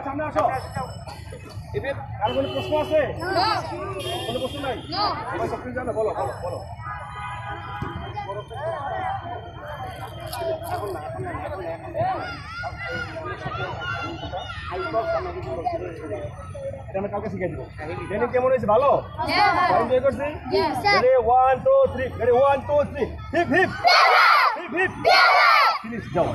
সামনে আসো। আর কোনো প্রশ্ন আছে? কোনো প্রশ্ন নাই? সবাই সব কিছু জানো? বলো বলো বলো। এটা আমি কাউকে শিখিয়ে দিব। ট্রেনিং কেমন হয়েছে? ভালো? এনজয় করছি? Ready 1 2 3 ready 1 2 3 hip hip hip hip finish যাও।